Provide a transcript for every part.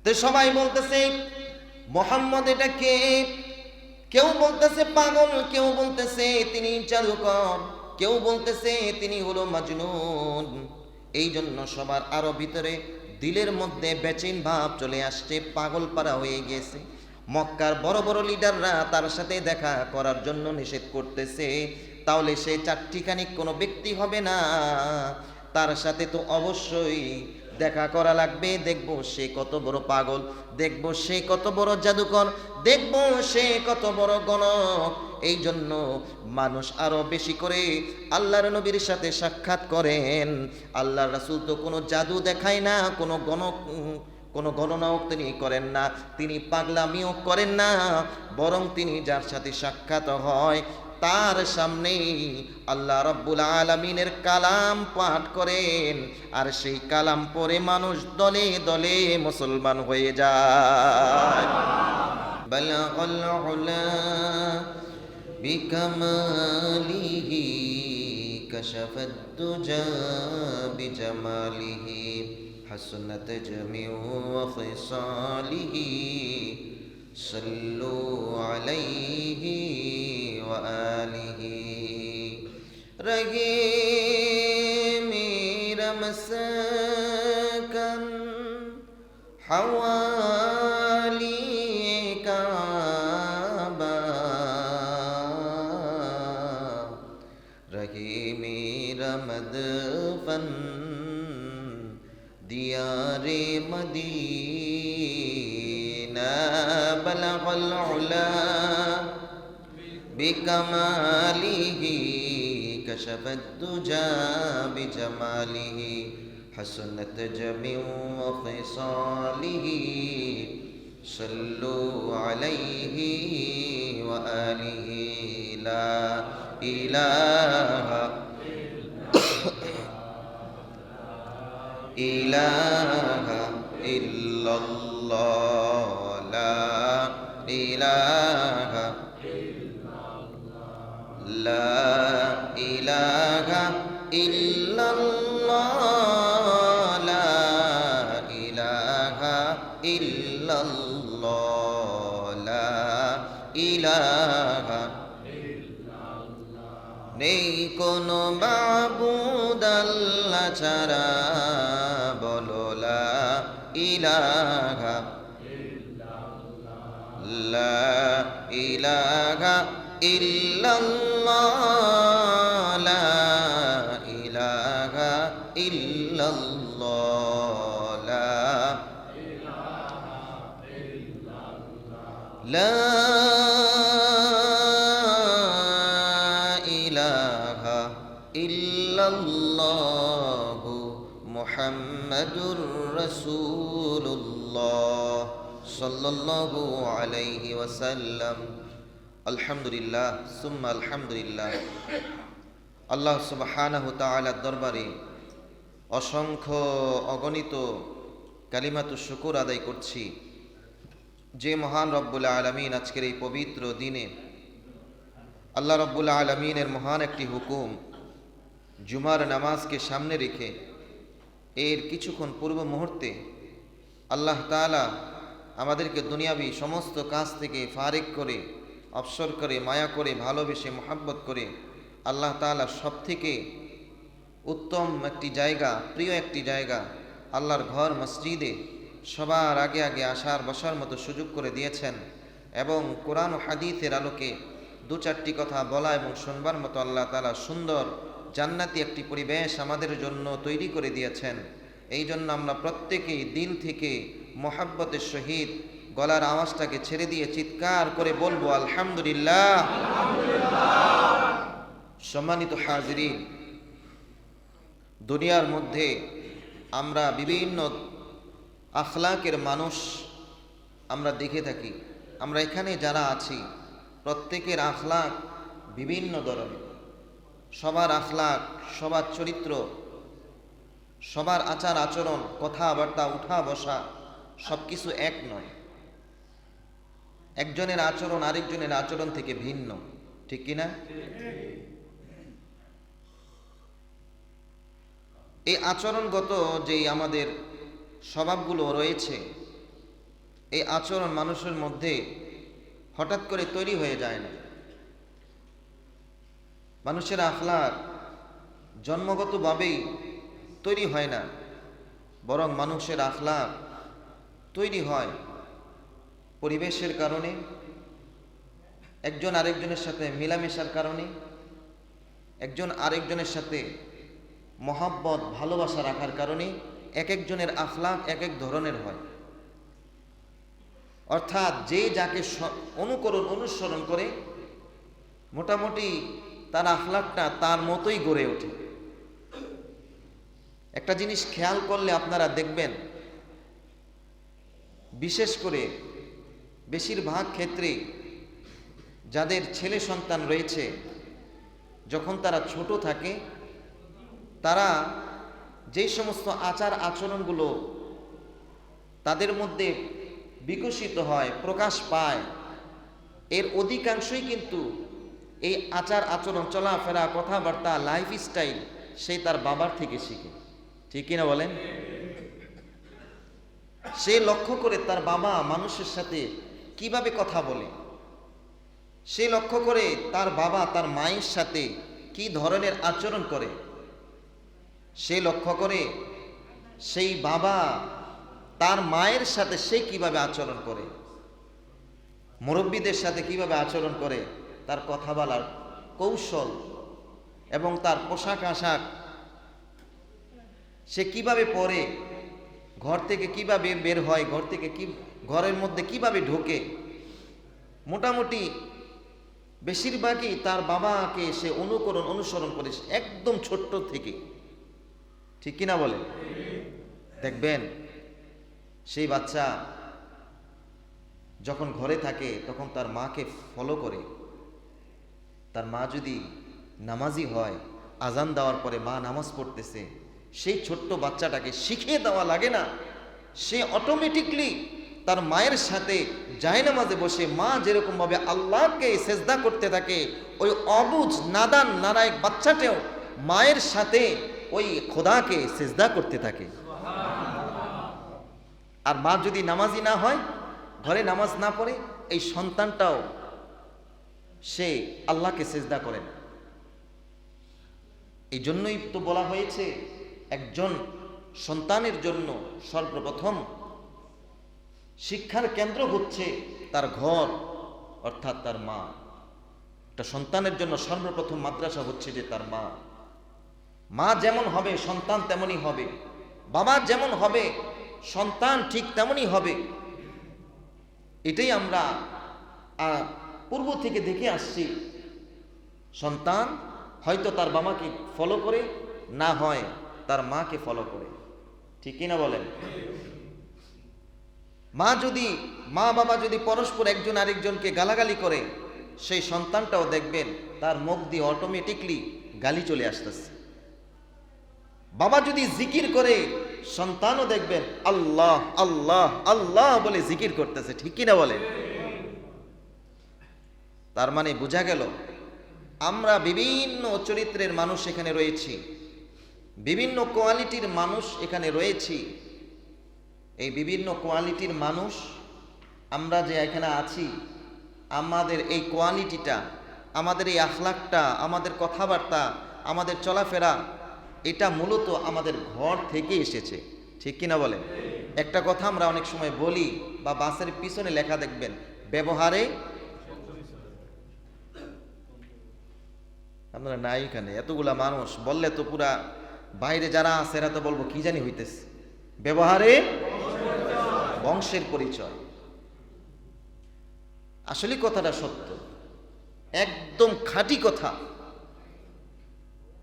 তো সবাই বলতেছে মুহাম্মদ এটা কে? কেউ বলতেছে পাগল, কেউ বলতেছে তিনি জাদুকর, কেউ বলতেছে তিনি হলো মাজনুন। এই জন্য সবার আরো ভিতরে দিলের মধ্যে বেচেন ভাব চলে আসছে, পাগল পারা হয়ে গেছে। মক্কার বড় বড় লিডাররা তার সাথে দেখা করার জন্য নিষেধ করতেছে, তাহলে সে চারটিখানিক কোনো ব্যক্তি হবে না, তার সাথে তো অবশ্যই দেখা করা লাগবে। দেখবো সে কত বড় পাগল, দেখবো সে কত বড় জাদুকর, দেখবো সে কত বড় গণক। এই জন্য মানুষ আরো বেশি করে আল্লাহর নবীর সাথে সাক্ষাৎ করেন। আল্লাহর রাসূল তো কোনো জাদু দেখায় না, কোনো গণনাও তিনি করেন না, তিনি পাগলামিও করেন না, বরং তিনি যার সাথে সাক্ষাৎ হয় তার সামনেই আল্লাহ রাব্বুল আলামিনের কালাম পাঠ করেন, আর সেই কালাম পড়ে মানুষ দলে দলে মুসলমান হয়ে যায়। বালাগাল উলা বিকামালিহি কাশাফাদ দুজা বিজামালিহি হাসনাত জামিউ ওয়া খিসালিহি সাল্লু আলাইহি ওয়া আলিহি। রহে মেরা মসকন হওয়ালি কাবা, রহে মেরা মদফন দিয়ারে মদীনা। বলগল উলা বিকামালিহি কাশাফাদ দুজা বিজামালিহি হাসনাত জামিউ ওয়া খিসালিহি সাল্লু আলাইহি ওয়া আলিহি। লা ইলাহা ইলাহা ইল্লাল্লাহ, লা ইলাহা লা ইলাহা ইল্লাল্লাহ, লা ইলাহা ইল্লাল্লাহ, লা ইলাহা। নেই কোনো মাবুদ আল্লাহ ছাড়া, বলো লা ইলাহা লা ইলাহা ইল্লাল্লাহ, লা ইলাহা ইল্লাল্লাহ, লা ইলাহা ইল্লাল্লাহ মুহাম্মাদুর রাসূলুল্লাহ সাল্লাল্লাহু আলাইহি ওয়াসাল্লাম। আলহামদুলিল্লাহ সুম্মা আলহামদুলিল্লাহ। আল্লাহ সুবহানাহু তাআলার দরবারে অসংখ্য অগণিত কালিমাতু শুকর আদায় করছি, যে মহান রব্বুল আলামিন আজকের এই পবিত্র দিনে আল্লাহ রব্বুল আলামিনের মহান একটি হুকুম, জুমার নামাজকে সামনে রেখে এর কিছুক্ষণ পূর্ব মুহূর্তে আল্লাহ তাআলা আমাদেরকে দুনিয়াবি সমস্ত কাজ থেকে ফারিক করে, অবসর করে, মায়া করে, ভালোবেসে, মোহাব্বত করে আল্লাহ তাআলা সব থেকে উত্তম একটি জায়গা, প্রিয় একটি জায়গা, আল্লাহর ঘর মসজিদে সবার আগে আগে আসার বসার মতো সুযোগ করে দিয়েছেন, এবং কোরআন ও হাদিসের আলোকে দু চারটি কথা বলা এবং শুনবার মতো আল্লাহ তাআলা সুন্দর জান্নাতি একটি পরিবেশ আমাদের জন্য তৈরি করে দিয়েছেন। এই জন্য আমরা প্রত্যেকেই দিল থেকে মোহাব্বতের সহিত গলার আওয়াজটাকে ছেড়ে দিয়ে চিৎকার করে বলবো আলহামদুলিল্লাহ। সম্মানিত হাজিরিন, দুনিয়ার মধ্যে আমরা বিভিন্ন আখলাকের মানুষ আমরা দেখে থাকি। আমরা এখানে যারা আছি প্রত্যেকের আখলাক বিভিন্ন ধরনের, সবার আখলাক, সবার চরিত্র, সবার আচার আচরণ, কথাবার্তা, উঠা বসা সব কিছু এক নয়। একজনের আচরণ আরেকজনের আচরণ থেকে ভিন্ন, ঠিক কিনা? এই আচরণগত যেই আমাদের স্বভাবগুলো রয়েছে, এই আচরণ মানুষের মধ্যে হঠাৎ করে তৈরি হয়ে যায় না। মানুষের আখলাক জন্মগতভাবেই তৈরি হয় না, বরং মানুষের আখলাক তৈরি হয় পরিবেশের কারণে, একজন আরেকজনের সাথে মেলামেশার কারণে, একজন আরেকজনের সাথে মহাব্বত ভালোবাসা রাখার কারণে এক একজনের আখলাক এক এক ধরনের হয়। অর্থাৎ যে যাকে অনুসরণ করে মোটামুটি তার আখলাকটা তার মতোই গড়ে ওঠে। একটা জিনিস খেয়াল করলে আপনারা দেখবেন, বিশেষ করে বেশিরভাগ ক্ষেত্রে যাদের ছেলে সন্তান রয়েছে, যখন তারা ছোট থাকে তারা যেই সমস্ত আচার আচরণগুলো তাদের মধ্যে বিকশিত হয়, প্রকাশ পায়, এর অধিকাংশই কিন্তু এই আচার আচরণ, চলাফেরা, কথাবার্তা, লাইফ স্টাইল সে তার বাবার থেকে শিখে। ঠিক কিনা বলেন? সে লক্ষ্য করে তার বাবা মানুষের সাথে কিভাবে কথা বলে, সে লক্ষ্য করে তার বাবা তার মায়ের সাথে কি ধরনের আচরণ করে, সে লক্ষ্য করে সেই বাবা তার মায়ের সাথে সে কিভাবে আচরণ করে, মুরব্বীদের সাথে কিভাবে আচরণ করে, তার কথা বলার কৌশল এবং তার পোশাক আশাক, সে কিভাবে পরে, ঘর থেকে কিভাবে বের হয়, ঘরের মধ্যে কিভাবে ঢোকে, মোটামুটি বেশিরভাগই তার বাবাকে সে অনুসরণ করে একদম ছোট্ট থেকে। ঠিক কিনা বলে? দেখবেন সেই বাচ্চা যখন ঘরে থাকে তখন তার মাকে ফলো করে। তার মা যদি নামাজি হয়, আজান দেওয়ার পরে মা নামাজ পড়তেছে, সেই ছোট্ট বাচ্চাটাকে শিখিয়ে দেওয়া লাগে না, সে অটোমেটিকলি তার মায়ের সাথে জায়নামাজে বসে মা যেরকম ভাবে আল্লাহকে সেজদা করতে থাকে, ওই অবুঝ নাদান নালায়েক বাচ্চাটাও মায়ের সাথে ওই খোদাকে সেজদা করতে থাকে। আর মা যদি নামাজি না হয়, ঘরে নামাজ না পড়ে, এই সন্তানটাও সে আল্লাহকে সেজদা করে না। এই জন্যই তো বলা হয়েছে একজন সন্তানের জন্য সর্বপ্রথম শিক্ষার কেন্দ্র হচ্ছে তার ঘর, অর্থাৎ তার মা। একটা সন্তানের জন্য সর্বপ্রথম মাদ্রাসা হচ্ছে যে তার মা। মা যেমন হবে সন্তান তেমনই হবে, বাবা যেমন হবে সন্তান ঠিক তেমনই হবে। এটাই আমরা পূর্ব থেকে দেখে আসছি। সন্তান হয়তো তার বাবাকে ফলো করে, না হয় তার মাকে ফলো করে। ঠিক কিনা বলেন? মা বাবা যদি পরস্পর একজন আরেকজনকে গালাগালি করে, সেই সন্তানটাও দেখবেন তার মুখ দিয়ে অটোমেটিকলি গালি চলে আসতেছে। বাবা যদি জিকির করে, সন্তানও দেখবেন আল্লাহ আল্লাহ আল্লাহ বলে জিকির করতেছে। ঠিক কিনা বলেন? তার মানে বোঝা গেল আমরা বিভিন্ন চরিত্রের মানুষ এখানে রয়েছি, বিভিন্ন কোয়ালিটির মানুষ এখানে রয়েছি। এই বিভিন্ন কোয়ালিটির মানুষ আমরা যে এখানে আছি, আমাদের এই কোয়ালিটিটা, আমাদের এই আখলাকটা, আমাদের কথাবার্তা, আমাদের চলাফেরা, এটা মূলত আমাদের ঘর থেকে এসেছে। ঠিক কিনা বলেন? একটা কথা আমরা অনেক সময় বলি, বা বাসের পিছনে লেখা দেখবেন, ব্যবহারে। আপনারা নাই এখানে, এতগুলা মানুষ বললে তো পুরা বাইরে যারা আছে এরা তো বলবো কি জানি হইতেছে। ব্যবহারে বংশের পরিচয়। আসলে কথাটা সত্য, একদম খাঁটি কথা।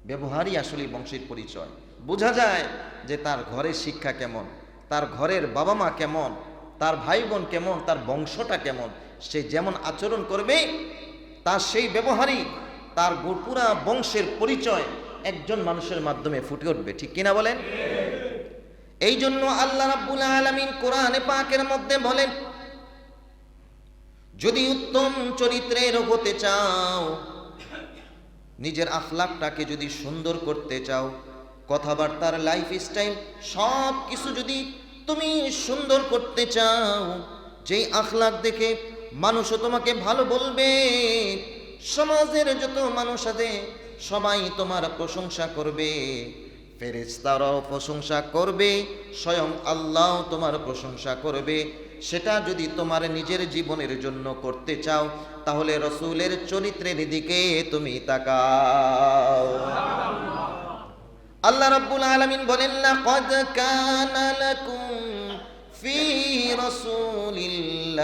ব্যবহারই আসলে বংশের পরিচয়। বোঝা যায় যে তার ঘরের শিক্ষা কেমন, তার ঘরের বাবা মা কেমন, তার ভাই বোন কেমন, তার বংশটা কেমন। সে যেমন আচরণ করবে, তার সেই ব্যবহারই তার পুরা বংশের পরিচয় একজন মানুষের মাধ্যমে ফুটে উঠবে। ঠিক কিনা বলেন? এই জন্য আল্লাহ রাব্বুল আলামিন কোরআনে পাকের মধ্যে বলেন, যদি উত্তম চরিত্রের হতে চাও, নিজের আখলাকটাকে যদি সুন্দর করতে চাও, কথাবার্তার লাইফ স্টাইল সব কিছু যদি তুমি সুন্দর করতে চাও, যেই আখলাক দেখে মানুষও তোমাকে ভালো বলবে, সমাজের যত মানুষ আছে সবাই তোমার প্রশংসা করবে, ফেরেশতারাও প্রশংসা করবে, স্বয়ং আল্লাহ তোমার প্রশংসা করবে। সেটা যদি তোমার নিজের জীবনের জন্য করতে চাও, তাহলে রসূলের চরিত্রের দিকে তুমি তাকাও। আল্লাহ রাব্বুল আলামিন বলেন, লাকাদ কানা লাকুম ফি রাসূলিল্লাহি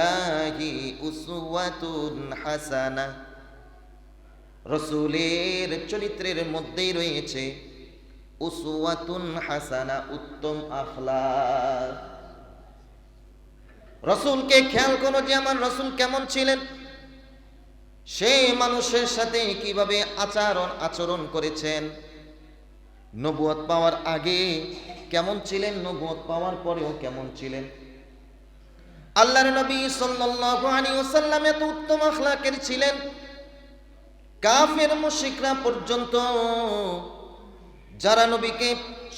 উসওয়াতুন হাসানাহ। রসূলের চরিত্রের মধ্যেই রয়েছে উসওয়াতুন হাসানা, উত্তম আখলাক। রসূলকে খেয়াল করো যে আমার রসূল কেমন ছিলেন, সে মানুষের সাথে কিভাবে আচরণ করেছেন, নবুয়ত পাওয়ার আগে কেমন ছিলেন, নবুয়ত পাওয়ার পরেও কেমন ছিলেন। আল্লাহর নবী সাল্লাল্লাহু আলাইহি ওয়াসাল্লাম এত উত্তম আখলাকের ছিলেন, কাফের মুশরিকরা পর্যন্ত যারা নবীকে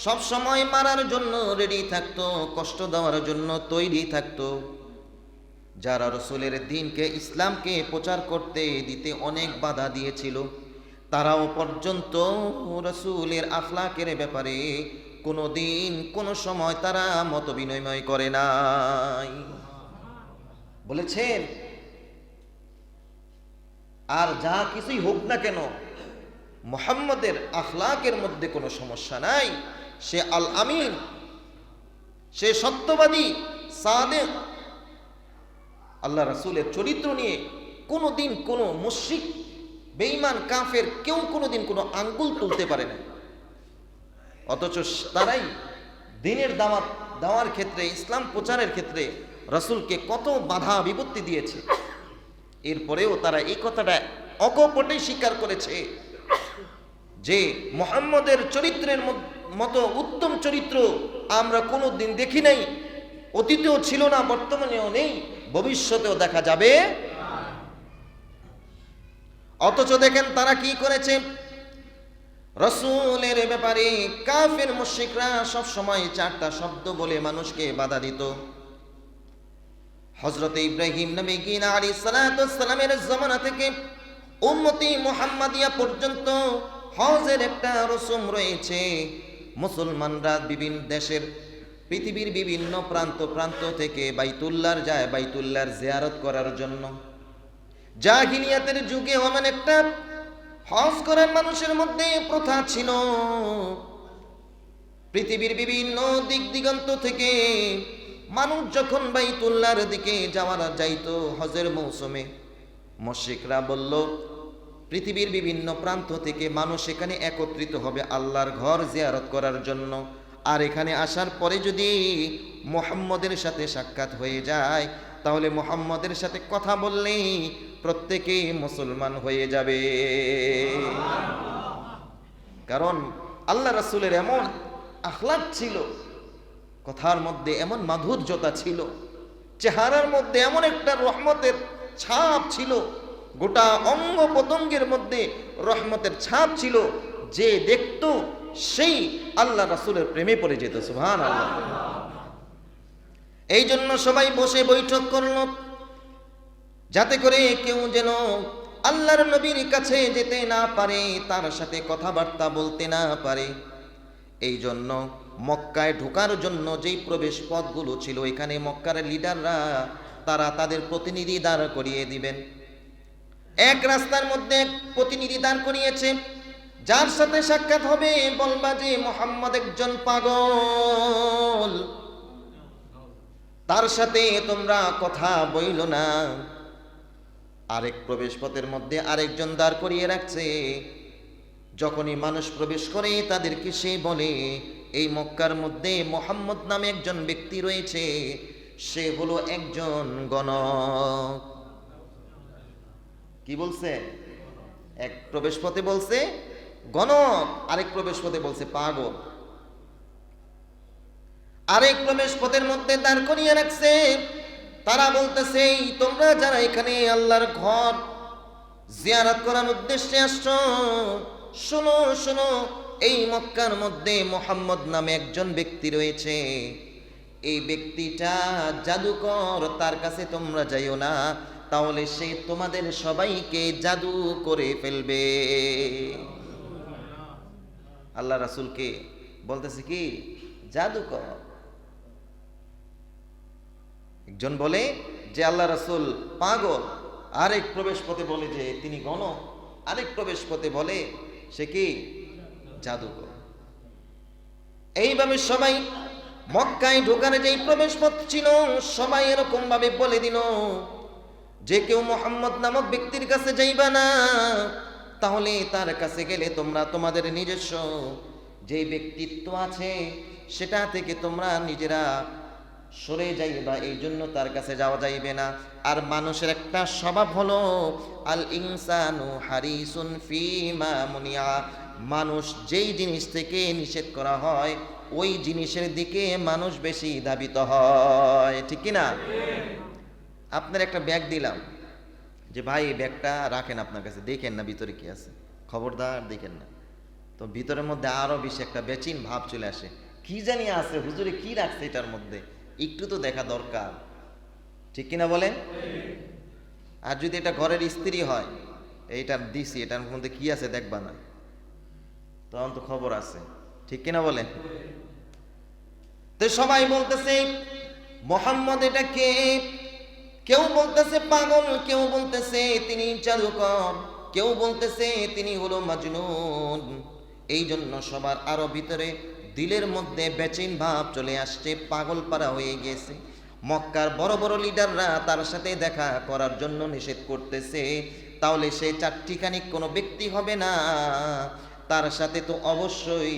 সব সময় মারার জন্য রেডি থাকতো, কষ্ট দেওয়ার জন্য তৈরি থাকতো, যারা রসূলের দ্বীনকে, ইসলামকে প্রচার করতে দিতে অনেক বাধা দিয়েছিল, তারাও পর্যন্ত রসূলের আখলাকের ব্যাপারে কোনো দিন কোনো সময় তারা মত বিনিময় করে নাই। বলেছেন, আর যা কিছুই হোক না কেন, মুহাম্মদের আখলাকের মধ্যে কোনো সমস্যা নাই। সে আল আমিন, সে সত্যবাদী, সাদেক। আল্লাহ রাসূলের চরিত্র নিয়ে কোনো দিন কোনো মুশরিক, বেঈমান, কাফের কেউ কোনো দিন কোনো আঙ্গুল তুলতে পারে না। অথচ তারাই দ্বীনের দাওয়াত দেওয়ার ক্ষেত্রে, ইসলাম প্রচারের ক্ষেত্রে রাসূলকে কত বাধা বিপত্তি দিয়েছে। এরপরেও তারা এই কথাটা অকপটে স্বীকার করেছে যে মুহাম্মদের চরিত্রের মতো উত্তম চরিত্র আমরা কোনো দিন দেখি নাই, অতীতেও ছিল না, বর্তমানেও নেই, ভবিষ্যতেও দেখা যাবে। অথচ দেখেন তারা কি করেছে, রসূলের ব্যাপারে কাফের মুশরিকরা সব সময় চারটা শব্দ বলে মানুষকে বাধা দিত। হযরত ইব্রাহিম নবী আলাইহিস সালাতু ওয়াস সালামের জামানা থেকে উম্মতি মুহাম্মাদিয়া পর্যন্ত হজের একটা রসুম রয়েছে। মুসলমানরা বিভিন্ন দেশের, পৃথিবীর বিভিন্ন প্রান্ত থেকে বাইতুল্লাহর যায়, বাইতুল্লাহর জিয়ারত করার জন্য। জাহিলিয়াতের যুগে এমন একটা হজ করার মানুষের মধ্যে প্রথা ছিল, পৃথিবীর বিভিন্ন দিক দিগন্ত থেকে মানুষ যখন বাইতুল্লাহর দিকে যাইতো হজের মৌসুমে, মুশরিকরা বলল পৃথিবীর বিভিন্ন প্রান্ত থেকে মানুষ এখানে একত্রিত হবে আল্লাহর ঘর জিয়ারত করার জন্য। আর এখানে আসার পরে যদি মুহাম্মদের সাথে সাক্ষাৎ হয়ে যায়, তাহলে মুহাম্মদের সাথে কথা বললেই প্রত্যেকেই মুসলমান হয়ে যাবে। কারণ আল্লাহ রাসূলের এমন আখলাক ছিল, কথার মধ্যে এমন মাধুর্যতা ছিল, চেহারার মধ্যে এমন একটা রহমতের ছাপ ছিল, গোটা অঙ্গ প্রত্যঙ্গের মধ্যে রহমতের ছাপ ছিল, যে দেখতো সেই আল্লাহ রাসূলের প্রেমে পড়ে যেত। সুবহানাল্লাহ। এই জন্য সবাই বসে বৈঠক করল, যাতে করে কেউ যেন আল্লাহর নবীর কাছে যেতে না পারে, তার সাথে কথাবার্তা বলতে না পারে। এই জন্য মক্কায় ঢোকার জন্য যেই প্রবেশ পথগুলো ছিল, এখানে মক্কার লিডাররা তারা তাদের প্রতিনিধি দাঁড় করিয়ে দিবেন। এক রাস্তার মধ্যে প্রতিনিধি দাঁড় করিয়েছে, যার সাথে সাক্ষাৎ হবে বলবা যে মুহাম্মদ একজন পাগল, তার সাথে তোমরা কথা বইল না। আরেক প্রবেশ পথের মধ্যে আরেকজন দাঁড় করিয়ে রাখছে, যখনই মানুষ প্রবেশ করে তাদেরকে সে বলে এই মক্কার মধ্যে মুহাম্মদ নামে একজন ব্যক্তি রয়েছে, সে হলো একজন গণক। কি বলছে? এক প্রবেশ পথে বলছে গণক, আরেক প্রবেশ পথে বলছে পাগল। আরেক প্রবেশ পথের মধ্যে দাঁড় করিয়ে রাখছে, তারা বলতেছে তোমরা যারা এখানে আল্লাহর ঘর জিয়ারত করার উদ্দেশ্যে আসছো, শোনো শোনো, এই মক্কার মধ্যে মুহাম্মদ নামে একজন ব্যক্তি রয়েছে, এই ব্যক্তিটা জাদুকর, তার কাছে তোমরা যাইও না, তাহলে সে তোমাদের সবাইকে জাদু করে ফেলবে। আল্লাহ রাসূলকে বলতেছে কি জাদুকর। একজন বলে যে আল্লাহ রাসূল পাগল, আরেক প্রবেশ পথে বলে যে তিনি গণক, আরেক প্রবেশ পথে বলে সে কি জাদুকর। এইভাবে সবাই মক্কায় ঢোকার যেই প্রবেশ পথ ছিল সবাই এরকম ভাবে বলে দিল যে কেউ মুহাম্মদ নামক ব্যক্তির কাছে যাইবা না, তাহলে তার কাছে গেলে তোমরা তোমাদের নিজস্ব যে ব্যক্তিত্ব আছে সেটা থেকে তোমরা নিজেরা সরে যাইবা, এই জন্য তার কাছে যাওয়া যাইবে না। আর মানুষের একটা স্বভাব হলো আল ইনসানু হারিসুন ফিমা মুনিয়া, মানুষ যেই জিনিস থেকে নিষেধ করা হয় ওই জিনিসের দিকে মানুষ বেশি ধাবিত হয়, ঠিক কি না? আপনার একটা ব্যাগ দিলাম যে ভাই এই ব্যাগটা রাখেন আপনার কাছে, দেখেন না ভিতরে কি আছে, খবরদার দেখেন না, তো ভিতরের মধ্যে আরো বেশি একটা বেচিন ভাব চলে আসে, কি জানি আছে হুজুরে কি রাখছে এটার মধ্যে, একটু তো দেখা দরকার, ঠিক কিনা বলেন? আর যদি এটা ঘরের স্ত্রী হয়, এইটা দিছি এটার মধ্যে কি আছে দেখবা না, তখন তো খবর আছে, ঠিক কিনা বলেন? তো সবাই বলতেছে মুহাম্মদ এটা কে, কেউ বলতেছে পাগল, কেউ বলতেছে তিনি জাদুকর, কেউ বলতেছে তিনি হলো মাজনুন। এই জন্য সবার আরো ভিতরে দিলের মধ্যে বেচেন ভাব চলে আসছে, পাগল পারা হয়ে গেছে। মক্কার বড় বড় লিডাররা তার সাথে দেখা করার জন্য নিষেধ করতেছে, তাহলে সে চারটিখানি কোনো ব্যক্তি হবে না, তার সাথে তো অবশ্যই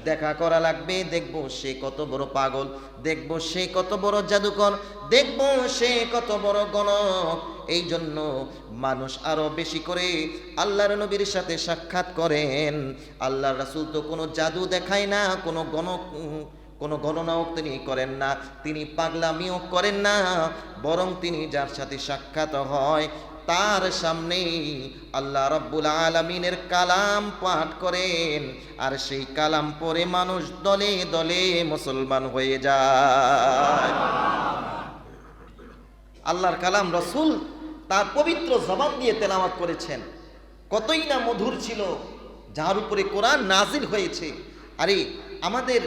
দেখা করা লাগবে, দেখবো সে কত বড় পাগল, দেখবো সে কত বড় জাদুকর, দেখবো সে কত বড় গণক। এই জন্য মানুষ আরো বেশি করে আল্লাহর নবীর সাথে সাক্ষাৎ করেন। আল্লাহর রাসূল তো কোনো জাদু দেখায় না, কোনো গণনাও তিনি করেন না, তিনি পাগলামিও করেন না, বরং তিনি যার সাথে সাক্ষাৎ হয় তার সামনেই আল্লাহ রাব্বুল আলামিনের কালাম পাঠ করেন, আর সেই কালাম পড়ে মানুষ দলে দলে মুসলমান হয়ে যায়। আল্লাহর কালাম রাসূল তার পবিত্র জবান দিয়ে তেলাওয়াত করেছেন, কতই না মধুর ছিল, যার উপরে কোরআন নাজিল হয়েছে। আরে আমাদের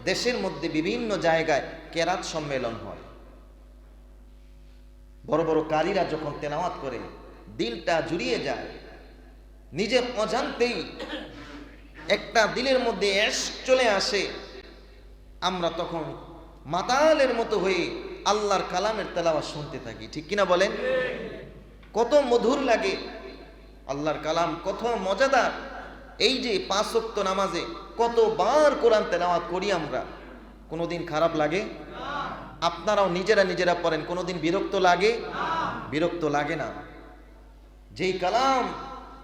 দেশের মধ্যে বিভিন্ন জায়গায় কেরাত সম্মেলন হয়, বড় বড় কারীরা যখন তেলাওয়াত করে দিলটা জুড়িয়ে যায়, নিজের অজান্তেই একটা দিলের মধ্যে ইশক চলে আসে, আমরা তখন মাতালের মতো হয়ে আল্লাহর কালামের তেলাওয়াত শুনতে থাকি, ঠিক কিনা বলেন? কত মধুর লাগে আল্লাহর কালাম, কত মজাদার। এই যে 5 ওয়াক্ত নামাজে কতবার কোরআন তেলাওয়াত করি আমরা, কোনোদিন খারাপ লাগে? আপনারাও নিজেরা পড়েন, কোনোদিন বিরক্ত লাগে? বিরক্ত লাগে না। যেই কালাম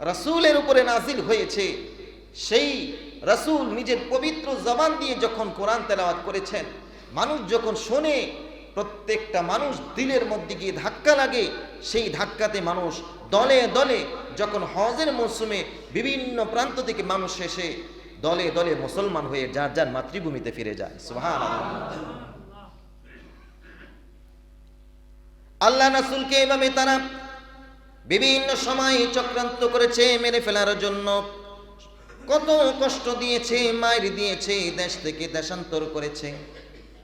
রাসূলের উপরে নাজিল হয়েছে, সেই রাসূল নিজের পবিত্র জবান দিয়ে যখন কোরআন তেলাওয়াত করেছেন, মানুষ যখন শোনে প্রত্যেকটা মানুষ দিলের মধ্যে গিয়ে ধাক্কা লাগে, সেই ধাক্কাতে মানুষ দলে দলে, যখন হজের মৌসুমে বিভিন্ন প্রান্ত থেকে মানুষ এসে দলে দলে মুসলমান হয়ে যার যার মাতৃভূমিতে ফিরে যায়। সুবহানাল্লাহ। আল্লাহ রাসূলকে এভাবে তারা বিভিন্ন সময় চক্রান্ত করেছে মেরে ফেলার জন্য, কত কষ্ট দিয়েছে, মাইর দিয়েছে, দেশ থেকে দেশান্তর করেছে,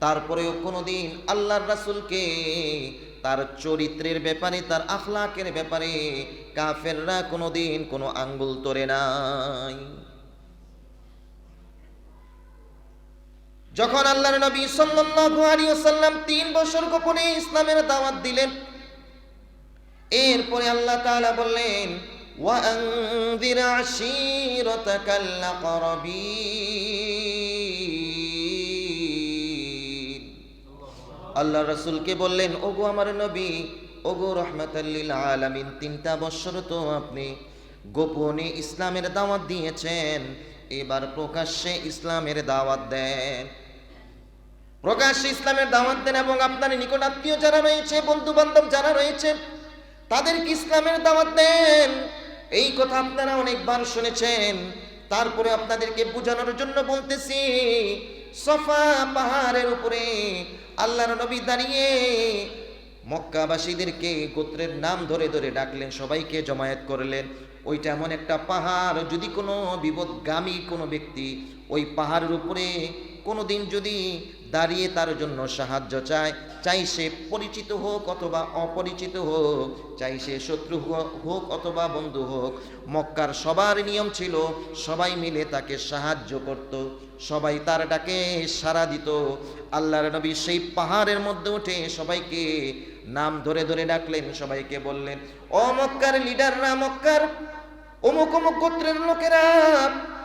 তারপরেও কোনোদিন আল্লাহর রাসূলকে তার চরিত্রের ব্যাপারে, তার আখলাকের ব্যাপারে কাফেররা কোনোদিন কোনো আঙ্গুল তোলে নাই। যখন আল্লাহর নবী সাল্লাল্লাহু আলাইহি ওয়াসাল্লাম 3 বছর গোপনে ইসলামের দাওয়াত দিলেন, এরপরে আল্লাহ তাআলা বললেন ওয়া আনযির আশীরাতাকাল আকরাবিন। আল্লাহ রাসূলকে বললেন, ওগো আমার নবী, ওগো রাহমাতাল লিল আলামিন, 3টা বছর তো আপনি গোপনে ইসলামের দাওয়াত দিয়েছেন, এবার প্রকাশ্যে ইসলামের দাওয়াত দেন, প্রকাশ্যে ইসলামের দাওয়াত দেন, এবং আপনার নিকট আত্মীয় যারা রয়েছে, বন্ধু বান্ধব যারা রয়েছে, তাদেরকে ইসলামের দাওয়াত দেন। এই কথা আপনারা অনেকবার শুনেছেন, তারপরে আপনাদেরকে বোঝানোর জন্য বলতেছি, সফা পাহাড়ের উপরে আল্লাহর নবী দাঁড়িয়ে মক্কাবাসীদেরকে গোত্রের নাম ধরে ধরে ডাকলেন, সবাইকে জমায়েত করলেন। ওইটা এমন একটা পাহাড়, যদি কোনো বিপদগামী কোনো ব্যক্তি ওই পাহাড়ের উপরে কোনো দিন যদি দাঁড়িয়ে তার জন্য সাহায্য চায়, চাই সে পরিচিত হোক অথবা অপরিচিত হোক, চাই সে শত্রু হোক অথবা বন্ধু হোক, মক্কার সবার নিয়ম ছিল সবাই মিলে তাকে সাহায্য করত, সবাই তার ডাকে সাড়া দিত। আল্লাহর নবী সেই পাহাড়ের মধ্যে উঠে সবাইকে নাম ধরে ধরে ডাকলেন, সবাইকে বললেন, ও মক্কার লিডাররা, মক্কার অমুক অমুক গোত্রের লোকেরা,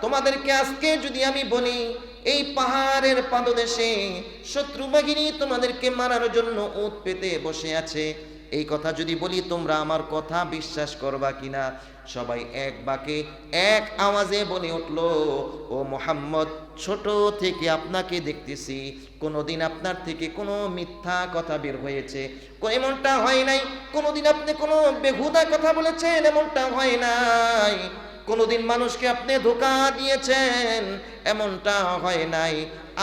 তোমাদেরকে আজকে যদি আমি বলি এই পাহাড়ের পাদদেশে শত্রু বাহিনী তোমাদেরকে মারার জন্য উট পেতে বসে আছে, এই কথা যদি বলি তোমরা আমার কথা বিশ্বাস করবা কিনা? সবাই এক বাকে এক আওয়াজে বলে উঠল, ও মুহাম্মদ, ছোট থেকে আপনাকে দেখতেছি, কোনোদিন আপনার থেকে কোনো মিথ্যা কথা বের হয়েছে এমনটা হয় নাই, কোনোদিন আপনি কোনো বেহুদা কথা বলেছেন এমনটা হয় নাই, কোনোদিন মানুষকে আপনি ধোঁকা দিয়েছেন এমনটা হয় নাই।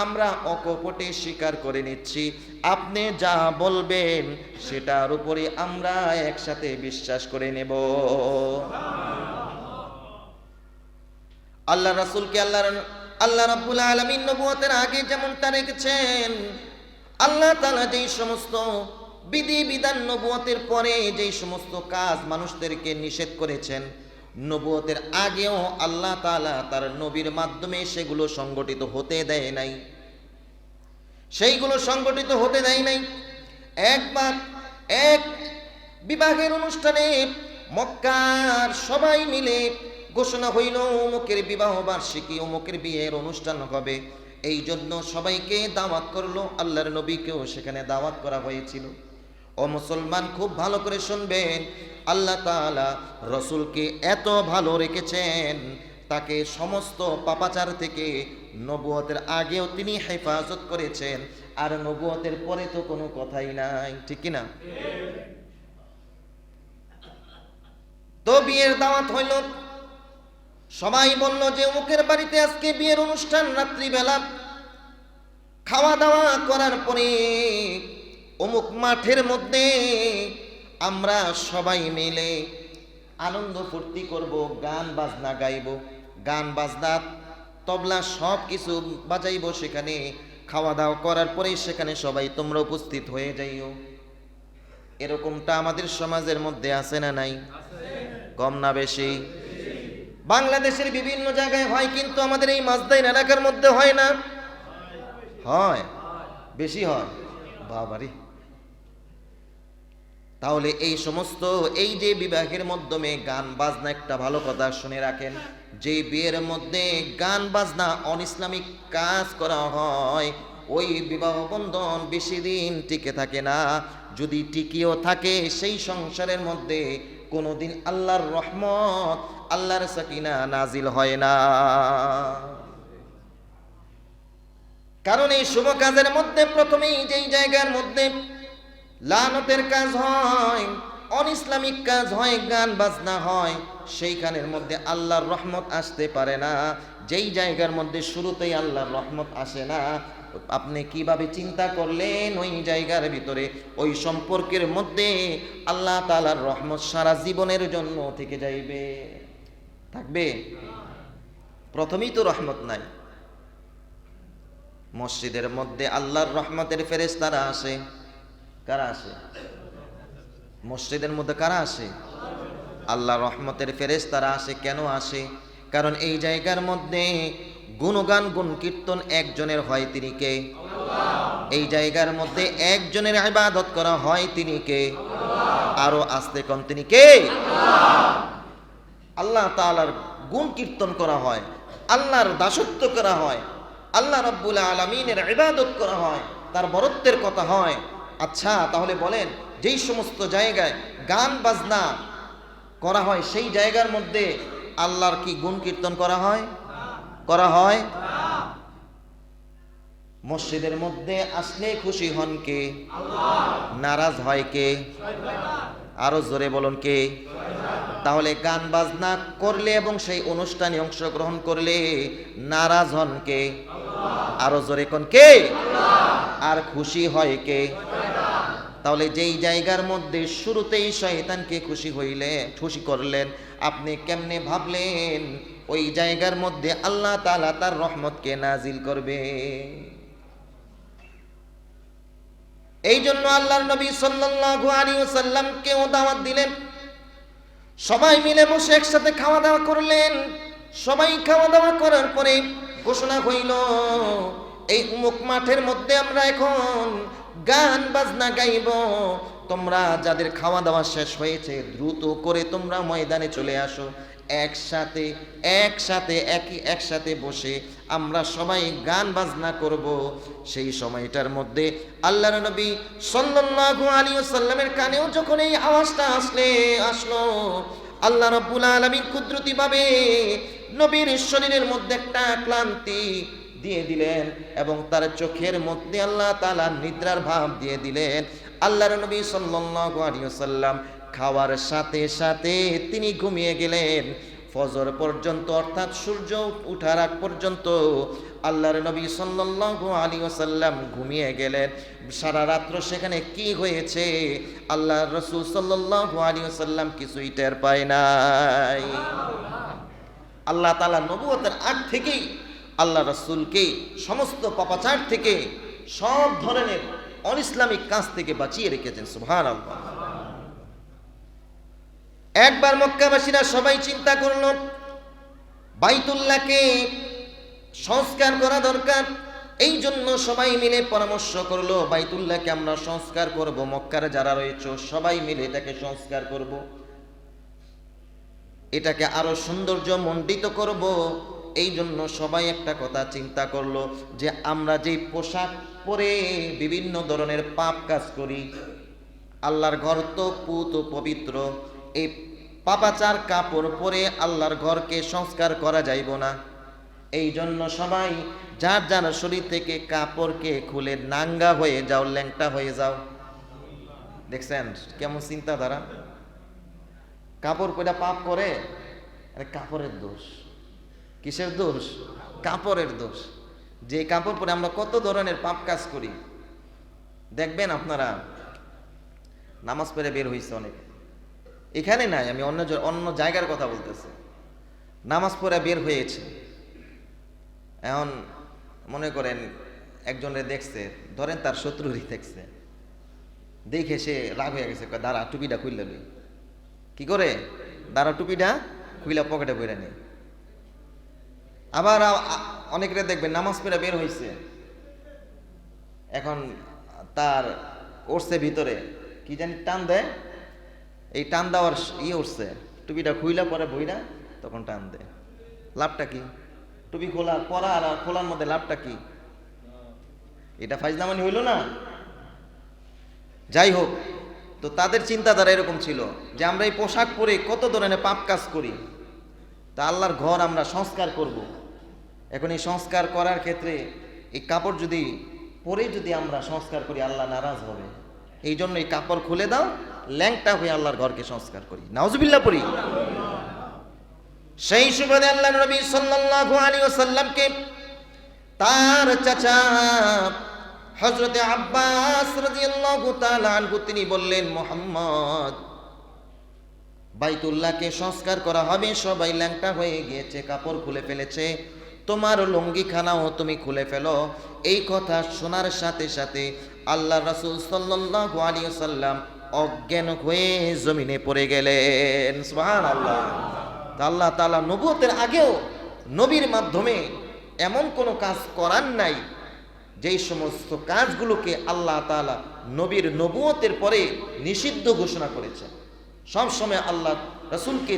আমরা অকপটে স্বীকার করে নিচ্ছি, আপনি যা বলবেন সেটার উপরে আমরা একসাথে বিশ্বাস করে নেব। আল্লাহ রাসূলকে আল্লাহ রাব্বুল আলামিন নবুয়তের আগে যেমনটা রেখেছেন, আল্লাহ তাআলা যেই সমস্ত বিধি বিধান নবুয়তের পরে যেই সমস্ত কাজ মানুষদেরকে নিষেধ করেছেন, নবুয়তের আগেও আল্লাহ তাআলা তার নবীর মাধ্যমে সেগুলো সংগঠিত হতে দেয় নাই, সেইগুলো সংগঠিত হতে দেয় নাই। একবার এক বিবাহের অনুষ্ঠানে মক্কার সবাই মিলে ঘোষণা হইল অমুকের বিবাহ বার্ষিকী, অমুকের বিয়ের অনুষ্ঠান হবে, এই জন্য সবাইকে দাওয়াত করলো, আল্লাহর নবীকেও সেখানে দাওয়াত করা হয়েছিল। ও মুসলমান, খুব ভালো করে শুনবেন, আল্লাহ তাআলা রসুলকে এত ভালো রেখেছেন, তাকে সমস্ত পাপাচার থেকে নবুয়তের আগেও তিনি হেফাজত করেছেন, আর নবুয়তের পরে তো কোনো কথাই নাই, ঠিক কি না? তো বিয়ের দাওয়াত হইল, সবাই বলল যে অমুকের বাড়িতে আজকে বিয়ের অনুষ্ঠান, রাত্রিবেলা খাওয়া দাওয়া করার পরে অমুক মাঠের মধ্যে আমরা সবাই মিলে আনন্দ ফুর্তি করব, গান বাজনা গাইব, গান বাজনা তবলা সব কিছু বাজাইব, সেখানে খাওয়া দাওয়া করার পরে সেখানে সবাই তোমরা উপস্থিত হয়ে যাইও। এরকমটা আমাদের সমাজের মধ্যে আছে না নাই? কম না বেশি? বাংলাদেশের বিভিন্ন জায়গায় হয়, কিন্তু আমাদের এই মাজদাইন এলাকার মধ্যে হয় না। হয়, বেশি হয়, বাবারে। তাহলে এই সমস্ত এই যে বিবাহের মাধ্যমে গান বাজনা, একটা ভালো কথা শুনে রাখেন, যে বিয়ের মধ্যে গান বাজনা অন ইসলামিক কাজ করা হয়, ওই বিবাহ বন্ধন বেশি দিন টিকে থাকে না। যদি টিকিও থাকে, সেই সংসারের মধ্যে কোনোদিন আল্লাহর রহমত, আল্লাহর সাকিনা নাজিল হয় না। কারণ এই শুভ কাজের মধ্যে প্রথমেই যেই জায়গার মধ্যে লানতের কাজ হয়, অন ইসলামিক কাজ হয়, গান বাজনা হয়, সেইখানের মধ্যে আল্লাহর রহমত আসতে পারে না। যেই জায়গার মধ্যে শুরুতেই আল্লাহর রহমত আসে না, আপনি কিভাবে চিন্তা করলেন ওই জায়গার ভিতরে ওই সম্পর্কের মধ্যে আল্লাহ তাআলার রহমত সারা জীবনের জন্য থেকে যাইবে? থাকবে? প্রথমেই তো রহমত নাই। মসজিদের মধ্যে আল্লাহর রহমতের ফেরেশতারা আসে, কারা আসে? মসজিদের মধ্যে কারা আসে? আল্লাহর রহমতের ফেরেশতারা আসে। কেন আসে? কারণ এই জায়গার মধ্যে গুণগান গুণ কীর্তন একজনের হয়, তিনি কে? এই জায়গার মধ্যে একজনের ইবাদত করা হয়, তিনি কে? আরো আস্তে কোন, তিনি কে? আল্লাহ তাআলার গুণ কীর্তন করা হয়, আল্লাহর দাসত্ব করা হয়, আল্লাহ রাব্বুল আলামিনের ইবাদত করা হয়, তার বরত্বের কথা হয়। আচ্ছা, তাহলে বলেন, যেই সমস্ত জায়গায় গান বাজনা করা হয়, সেই জায়গার মধ্যে আল্লাহর কি গুণ কীর্তন করা হয়? করা হয়? মসজিদের মধ্যে আসলে খুশি হন কে? নারাজ হয় কে? আরো জোরে বলুন, কে? তাহলে গান বাজনা করলে এবং সেই অনুষ্ঠানে অংশগ্রহণ করলে নারাজ হন কে? আরো জোরে কোন কে? আর খুশি হয় কে? তাহলে যেই জায়গার মধ্যে শুরুতেই শয়তানকে খুশি করলেন, আপনি কেমনে ভাবলেন ওই জায়গার মধ্যে আল্লাহ তাআলা তার রহমতকে নাজিল করবে? এই জন্য আল্লাহর নবী সাল্লাল্লাহু আলাইহি ওয়াসাল্লামকেও দাওয়াত দিলেন, সবাই মিলে বসে একসাথে খাওয়া দাওয়া করলেন। সবাই খাওয়া দাওয়া করার পরে ঘোষণা হইল, এই উমুক মাঠের মধ্যে আমরা এখন গান বাজনা গাইব, তোমরা যাদের খাওয়া দাওয়া শেষ হয়েছে দ্রুত করে তোমরা ময়দানে চলে আসো। একসাথে বসে আমরা সবাই গান বাজনা করব। সেই সময়টার মধ্যে আল্লাহর নবী সাল্লাল্লাহু আলাইহি ওয়াসাল্লামের কানেও যখন এই আওয়াজটা আসলো, আল্লাহ রাব্বুল আলামিন কুদরতিভাবে নবীর শরীরের মধ্যে একটা ক্লান্তি দিয়ে দিলেন এবং তার চোখের মধ্যে আল্লাহ তাআলা নিদ্রার ভাব দিয়ে দিলেন। আল্লাহর নবী সাল্লাল্লাহু আলাইহি ওয়াসাল্লাম খাওয়ার সাথে সাথে তিনি ঘুমিয়ে গেলেন। ফজর পর্যন্ত অর্থাৎ সূর্য ওঠার আগ পর্যন্ত আল্লাহর নবী সাল্লাল্লাহু আলাইহি ওয়াসাল্লাম ঘুমিয়ে গেলেন। সারা রাত্র সেখানে কি হয়েছে আল্লাহর রাসূল সাল্লাল্লাহু আলাইহি ওয়াসাল্লাম কিছুই টের পায় নাই। আল্লাহ তাআলা নবুয়তের আগ থেকেই আল্লাহ রাসূলকে সমস্ত পাপাচার থেকে, সব ধরনের অনইসলামিক কাজ থেকে বাঁচিয়ে রেখেছেন। সুবহানাল্লাহ। একবার মক্কাবাসীরা সবাই চিন্তা করল বাইতুল্লাহকে সংস্কার করা দরকার। এই জন্য সবাই মিলে পরামর্শ করলো বাইতুল্লাহকে আমরা সংস্কার করব, মক্কার যারা রয়েছে সবাই মিলে এটাকে সংস্কার করব, এটাকে আরো সৌন্দর্য মণ্ডিত করব। এই জন্য সবাই একটা কথা চিন্তা করলো যে আমরা যে পোশাক পরে বিভিন্ন ধরনের পাপ কাজ করি, আল্লাহর ঘর তো পুত পবিত্র, এই পাপাচার কাপড় পরে আল্লাহর ঘরকে সংস্কার করা যাইব না। এই জন্য সবাই যার যার শরীর থেকে কাপড়কে খুলে নাঙ্গা হয়ে যাও, ল্যাংটা হয়ে যাও। দেখছেন কেমন চিন্তাধারা? কাপড় পরে পাপ করে, আরে কাপড়ের দোষ। কিসের দোষ? কাপড়ের দোষ। যে কাপড় পরে আমরা কত ধরনের পাপ কাজ করি। দেখবেন আপনারা, নামাজ পড়ে বের হয়েছে অনেক, এখানে নাই, আমি অন্য জায়গার কথা বলতেছি। নামাজ পড়ে বের হয়েছে, এখন মনে করেন একজনের দেখছে, ধরেন তার শত্রুরই দেখছে, দেখে সে রাগ হয়ে গেছে, দাঁড়া টুপিটা খুললে লই। কি করে? দাঁড়া টুপিটা খুইলা পকেটে বইরা নেই। আবার অনেকের দেখবেন নামাজ পড়ে বের হয়েছে, এখন তার ওরছে ভিতরে কি জানি টান দেয়, এই টান দেওয়ার উঠছে, টুপিটা খুইলা পরে বইরা তখন টান দেয়। লাভটা কি? টুপি খোলা পরা আর খোলার মধ্যে লাভটা কি? এটা ফাইজলামানি হইল না? যাই হোক, তো তাদের চিন্তাধারা এরকম ছিল যে আমরা এই পোশাক পরে কত ধরনের পাপ কাজ করি, তা আল্লাহর ঘর আমরা সংস্কার করব। এখন এই সংস্কার করার ক্ষেত্রে এই কাপড় যদি পরে যদি আমরা সংস্কার করি আল্লাহ নারাজ হবে। এই জন্য এই কাপড় খুলে দাও, ল্যাংটা হয়ে আল্লাহর ঘরকে সংস্কার করি। নাউজুবিল্লাহ পড়ি। সেই সুবাদে আল্লাহ নবী সাল্লাল্লাহু আলাইহি ওয়াসাল্লামকে তার চাচা হযরতে আব্বাস রাদিয়াল্লাহু তাআলা আনহু তিনি বললেন, মুহাম্মদ, বাইতুল্লাহকে সংস্কার করা হবে, সবাই ল্যাংটা হয়ে গিয়েছে, কাপড় খুলে ফেলেছে, তোমার লুঙ্গিখানাও তুমি খুলে ফেলো। এই কথা শোনার সাথে সাথে আল্লাহ রাসূল সাল্লাল্লাহু আলাইহি ওয়াসাল্লাম অজ্ঞান হয়ে জমিনে পড়ে গেলেন। সুবহানাল্লাহ। আল্লাহ তাআলা নবুয়তের আগেও নবীর মাধ্যমে এমন কোনো কাজ করান নাই যেই সমস্ত কাজগুলোকে আল্লাহ তাআলা নবীর নবুয়তের পরে নিষিদ্ধ ঘোষণা করেছেন। সব সময় আল্লাহ রাসূলকে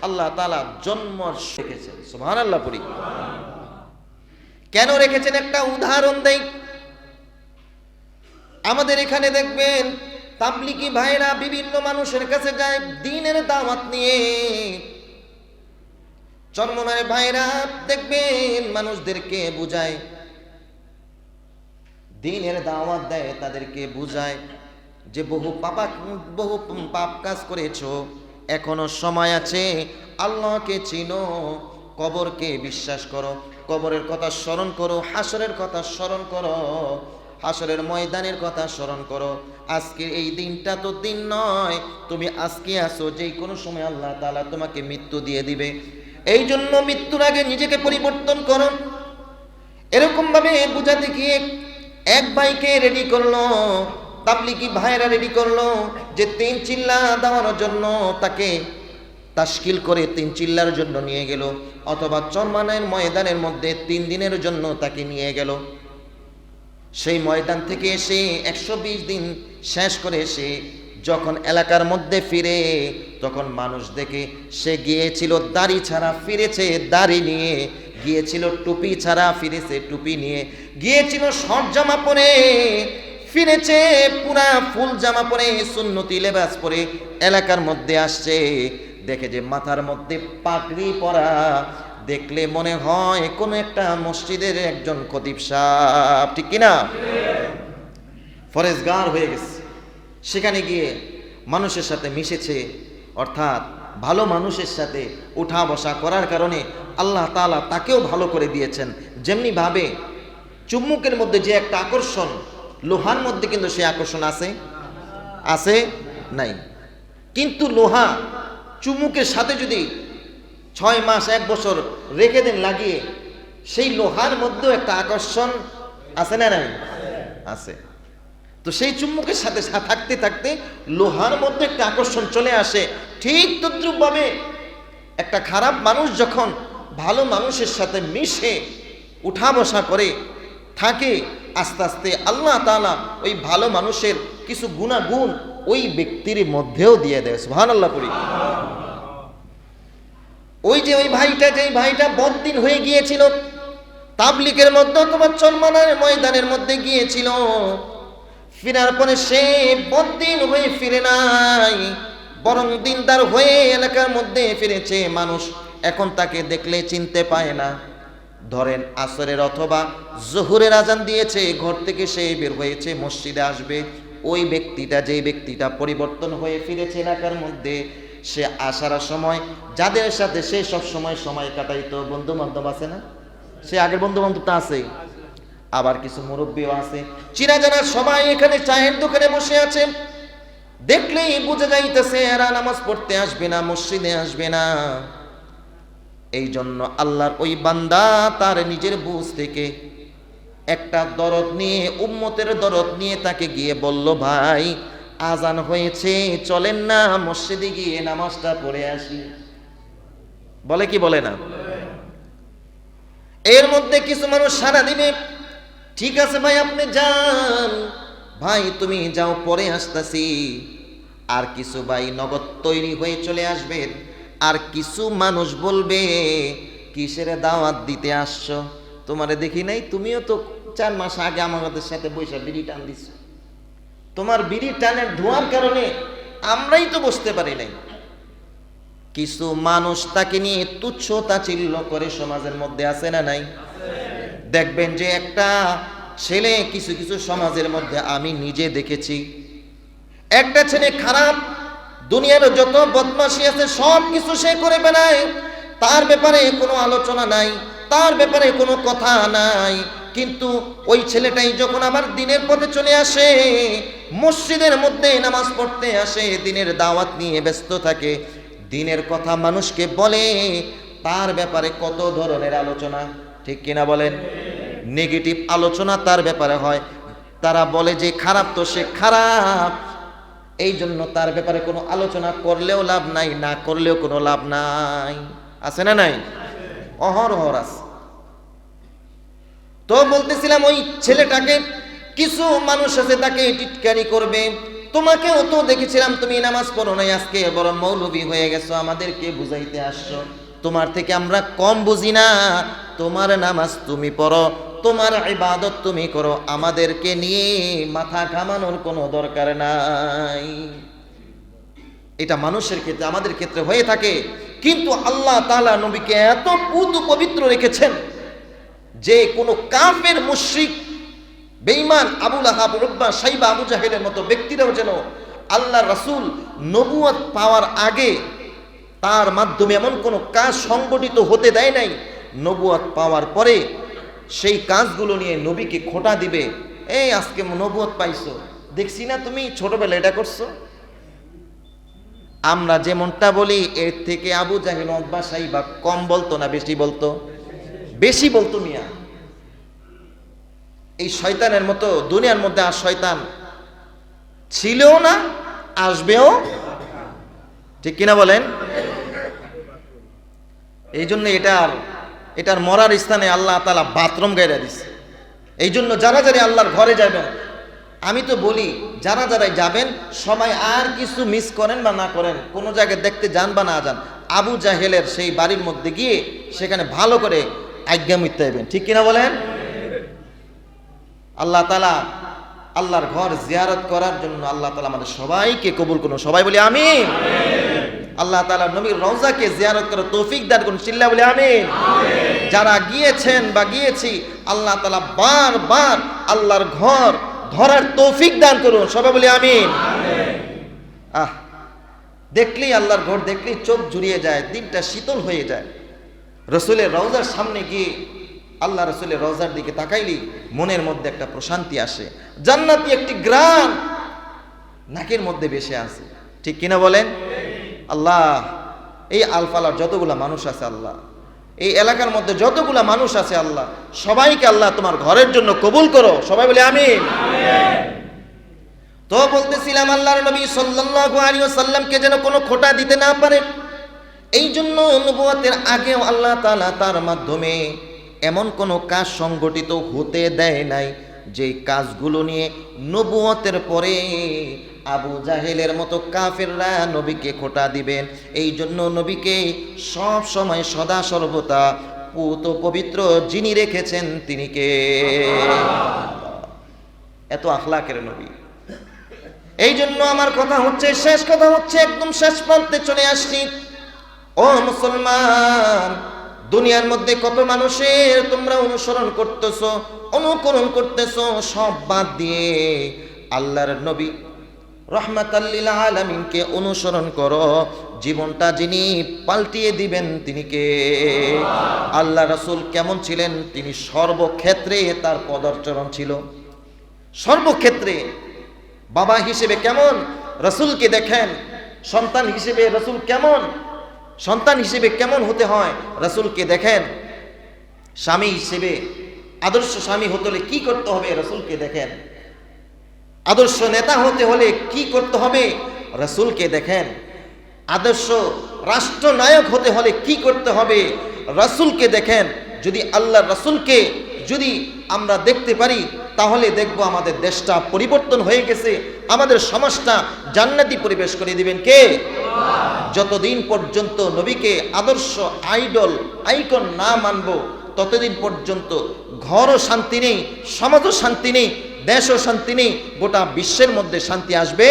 আল্লাহ তাআলা জন্ম রেখেছেন। সুবহানাল্লাহ পড়ি। কেন রেখেছেন একটা উদাহরণ দেই। আমাদের এখানে দেখবেন তাবলিগি ভাইরা বিভিন্ন মানুষের কাছে যায় দ্বীনের দাওয়াত নিয়ে। চরমনায় ভাইরা দেখবেন মানুষদেরকে বুঝায়, দ্বীনের দাওয়াত দেয়, তাদেরকে বুঝায় যে বহু পাপ কাজ করেছো, এখনো সময় আছে, আল্লাহকে চিনো, কবরকে বিশ্বাস করো, কবরের কথা স্মরণ করো, হাসরের কথা স্মরণ করো, হাসরের ময়দানের কথা স্মরণ করো। আজকের এই দিনটা তো দিন নয়, তুমি আজকে আসো, যেই কোনো সময় আল্লাহ তাআলা তোমাকে মৃত্যু দিয়ে দিবে। এই জন্য মৃত্যুর আগে নিজেকে পরিবর্তন করো। এরকম ভাবে বুঝাতে গিয়ে এক ভাইকে রেডি করলো, তাবলিগি ভাইরা রেডি করলো যে 3 চিল্লা দেওয়ানোর জন্য তাকে তাশকিল করে 3 চিল্লার জন্য নিয়ে গেল, অথবা চরমানের ময়দানের মধ্যে 3 দিনের জন্য তাকে নিয়ে গেল। সেই ময়দান থেকে এসে 120 দিন শেষ করে এসে যখন এলাকার মধ্যে ফিরে, তখন মানুষ দেখে সে গিয়েছিল দাড়ি ছাড়া, ফিরেছে দাড়ি নিয়ে, গিয়েছিল টুপি ছাড়া, ফিরেছে টুপি নিয়ে, গিয়েছিল শর্ট জামা পরে, ফিরেছে পুরা ফুল জামা পরে, সুন্নতি লেবাস পরে এলাকার মধ্যে আসছে। দেখে যে মাথার মধ্যে পাগড়ি পরা, দেখলে মনে হয় কোন একটা মসজিদের একজন খতিব সাহেব, ঠিক কিনা? ফরেজগার হয়ে গেছে। সেখানে গিয়ে মানুষের সাথে মিশেছে, অর্থাৎ ভালো মানুষের সাথে উঠা বসা করার কারণে আল্লাহ তাআলা তাকেও ভালো করে দিয়েছেন। যেমনি ভাবে চুম্বকের মধ্যে যে একটা আকর্ষণ, লোহার মধ্যে কিন্তু সেই আকর্ষণ আছে নাই। কিন্তু লোহা চুম্বকের সাথে যদি 6 মাস 1 বছর রেখে দেন লাগিয়ে, সেই লোহার মধ্যেও একটা আকর্ষণ আছে না নাই? আছে। তো সেই চুম্বকের সাথে থাকতে থাকতে লোহার মধ্যে একটা আকর্ষণ চলে আসে। ঠিক তদ্রূপভাবে একটা খারাপ মানুষ যখন ভালো মানুষের সাথে মিশে উঠা বসা করে থাকে, আস্তে আস্তে আল্লাহ তাআলা ওই ভালো মানুষের কিছু গুণাগুণ ওই ব্যক্তির মধ্যেও দিয়ে দেয়। সুবহানাল্লাহ পড়ি। ওই যে ওই ভাইটা, যেই ভাইটা বদদিন হয়ে গিয়েছিল, তাবলিগের মধ্যে তোমার চরমানের ময়দানের মধ্যে গিয়েছিল, ফিরার পরে সে বদদিন হয়ে ফিরে নাই, বরং দিনদার হয়ে এলাকার মধ্যে ফিরেছে। মানুষ এখন তাকে দেখলে চিনতে পায় না। ধরেন আসরের অথবা জোহরের আজান দিয়েছে, ঘর থেকে সে বের হয়েছে, মসজিদে আসবে। ওই ব্যক্তিটা, যেই ব্যক্তিটা পরিবর্তন হয়ে ফিরেছে এলাকার মধ্যে, সে আসার সময় যাদের সাথে সে সব সময় কাটাইতো, বন্ধু বান্ধব আছে না, সে আগের বন্ধু বান্ধবটা আছে, আবার কিছু মুরব্বীও আছে, চিনা জানা সবাই এখানে চায়ের দোকানে বসে আছে। দেখলেই বুঝে যাইতেছে এরা নামাজ পড়তে আসবে না, মসজিদে আসবে না। এই জন্য আল্লাহর ওই বান্দা তার নিজের বুঝ থেকে একটা দরদ নিয়ে, উম্মতের দরদ নিয়ে তাকে গিয়ে বলল, ভাই আজান হয়েছে, চলেন না মসজিদে গিয়ে নামাজটা পড়ে আসি। বলে কি বলে না? এর মধ্যে কিছু মানুষ সাড়া দিবে, ঠিক আছে ভাই আপনি যান, ভাই তুমি যাও, পরে আসতাছি। আর কিছু ভাই নগদ তৈরি হয়ে চলে আসবেন। আর কিছু মানুষ বলবে, কিসের দাওয়াত দিতে আসছো? তোমারে দেখি নাই, তুমিও তো 4 মাস আগে আমাদের সাথে বৈশা বিড়ি টান দিছ, তোমার বিড়ি টানের ধোঁয়ার কারণে আমরাই তো বসতে পারি নাই। কিছু মানুষ তাকে নিয়ে তুচ্ছ তাচ্ছিল্য করে সমাজের মধ্যে আছে না নাই? দেখবেন যে একটা ছেলে, কিছু কিছু সমাজের মধ্যে আমি নিজে দেখেছি, একটা ছেলে খারাপ, দুনিয়ার যত বদমাশি আছে সব কিছু সে করে বেড়ায়, তার ব্যাপারে কোনো আলোচনা নাই, তার ব্যাপারে কোনো কথা নাই। কিন্তু ওই ছেলেটাই যখন আবার দিনের পথে চলে আসে, মসজিদের মধ্যে নামাজ পড়তে আসে, দিনের দাওয়াত নিয়ে ব্যস্ত থাকে, দিনের কথা মানুষকে বলে, তার ব্যাপারে কত ধরনের আলোচনা, ঠিক কিনা বলেন? নেগেটিভ আলোচনা তার ব্যাপারে হয়। তারা বলে যে খারাপ তো সে খারাপ, এই জন্য তার ব্যাপারে কোনো আলোচনা করলেও লাভ নাই, না করলেও কোনো লাভ নাই। আছে না নাই? অহরহ আছে। তো বলতেছিলাম, ওই ছেলেটাকে কিছু মানুষ আছে তাকে টিটকারি করবে, তোমাকেও তো দেখেছিলাম তুমি নামাজ পড়ো নাই, আজকে বড় মৌলবী হয়ে গেছো, আমাদেরকে বুঝাইতে আসছো, তোমার থেকে আমরা কম বুঝি না, তোমার নামাজ তুমি পড়ো, তোমার ইবাদত তুমি করো, আমাদেরকে নিয়ে মাথা ঘামানোর কোনো দরকার নাই। এটা মানুষের ক্ষেত্রে, আমাদের ক্ষেত্রে হয়ে থাকে। কিন্তু আল্লাহ তাআলা নবীকে এত পবিত্র রেখেছেন যে কোনো কাফের মুশরিক বেঈমান আবু লাহাব, উতবা, শাইবা, আবু জাহেলের মতো ব্যক্তিরাও যেন আল্লাহ রাসূল নবুয়ত পাওয়ার আগে তার মাধ্যমে এমন কোনো কাজ সংগঠিত হতে দেয় নাই নবুয়ত পাওয়ার পরে সেই কাজগুলো নিয়ে নবীকে খোঁটা দিবে, এই আজকে নবুয়ত পাইছো, দেখছি না তুমি ছোটবেলা এটা করছো। আমরা যেমনটা বলি এর থেকে আবু জাহেল উতবা সাইবা কম বলতো না বেশি বলতো? বেশি বলতো মিয়া। এই শয়তানের মতো দুনিয়ার মধ্যে আর শয়তান ছিলও না, আসবেও, ঠিক কিনা বলেন? এই জন্য এটার মরার স্থানে আল্লাহ তাআলা বাথরুম গাইরা দিছে। এই জন্য যারা যারা আল্লাহর ঘরে যাবেন, আমি তো বলি যারা যারাই যাবেন সবাই আর কিছু মিস করেন বা না করেন, কোনো জায়গায় দেখতে যান বা না যান, আবু জাহেলের সেই বাড়ির মধ্যে গিয়ে সেখানে ভালো করে আজ্ঞা মিথ্যা হইবেন, ঠিক কিনা বলেন? আল্লাহ তাআলা আল্লাহর ঘর জিয়ারত করার জন্য আল্লাহ তাআলা আমাদের সবাইকে কবুল করুন, সবাই বলি আমিন। আল্লাহ তাআলা নবীর রওজাকে জিয়ারত করার তৌফিক দান করুন, চিল্লা বলি আমিন। যারা গিয়েছেন বা গিয়েছি আল্লাহ তাআলা বারবার আল্লাহর ঘর ধরার তৌফিক দান করুন, সবাই বলি আমিন। দেখলেই আল্লাহর ঘর দেখলেই চোখ জুড়িয়ে যায়, দিনটা শীতল হয়ে যায়। রসুলের রওজার সামনে গিয়ে আল্লাহ রসুলের রওজার দিকে তাকাইলি মনের মধ্যে একটা প্রশান্তি আসে, জান্নাতি একটি গ্রাম নাকের মধ্যে ভেসে আসে, ঠিক কিনা বলেন? আল্লাহ এই আলফালার যতগুলা মানুষ আছে, আল্লাহ এই এলাকার মধ্যে যতগুলা মানুষ আছে, আল্লাহ সবাইকে আল্লাহ তোমার ঘরের জন্য কবুল করো, সবাই বলে আমিন। তো বলতেছিলাম আল্লাহর নবী সাল্লাল্লাহু আলাইহি ওয়াসাল্লামকে যেন কোনো খোঁটা দিতে না পারে, এই জন্য নবুয়তের আগেও আল্লাহ তাআলা তার মাধ্যমে এমন কোনো কাজ সংগঠিত হতে দেয় নাই যে কাজগুলো নিয়ে নবুয়তের পরে আবু জাহেলের মতো কাফেররা নবীকে খোঁটা দিবেন। এই জন্য নবীকে সব সময় সদা সর্বদা পুত পবিত্র যিনি রেখেছেন তিনি কে? এত আখলাকের নবী। এই জন্য আমার কথা হচ্ছে, শেষ কথা হচ্ছে, একদম শেষ প্রান্তে চলে আসছি। ও মুসলমান, দুনিয়ার মধ্যে কত মানুষের তোমরা অনুসরণ করতেছো, অনুকরণ করতেছো, সব বাদ দিয়ে আল্লাহর নবী রহমাতাল লিল আলামিনকে অনুসরণ করো। জীবনটা যিনি পাল্টিয়ে দিবেন তিনি কে? আল্লাহ রাসূল কেমন ছিলেন? তিনি সর্বক্ষেত্রে তার পদাচরণ ছিল, সর্বক্ষেত্রে। বাবা হিসেবে কেমন রাসূলকে দেখেন, সন্তান হিসেবে রাসূল কেমন, সন্তান হিসেবে কেমন হতে হয় রাসূলকে দেখেন, স্বামী হিসেবে আদর্শ স্বামী হতে হলে কি করতে হবে রাসূলকে দেখেন, আদর্শ নেতা হতে হলে কি করতে হবে রাসূলকে দেখেন, আদর্শ রাষ্ট্রনায়ক হতে হলে কি করতে হবে রাসূলকে দেখেন। যদি আল্লাহ রাসূলকে যদি আমরা দেখতে পারি তাহলে দেখব আমাদের দেশটা পরিবর্তন হয়ে গেছে, আমাদের সমাজটা জান্নাতি পরিবেশ করে দিবেন কে? যতদিন পর্যন্ত নবীকে আদর্শ আইডল আইকন না মানব ততদিন পর্যন্ত ঘরও শান্তি নেই, সমাজও শান্তি নেই, দেশও শান্তি নেই, গোটা বিশ্বের মধ্যে শান্তি আসবে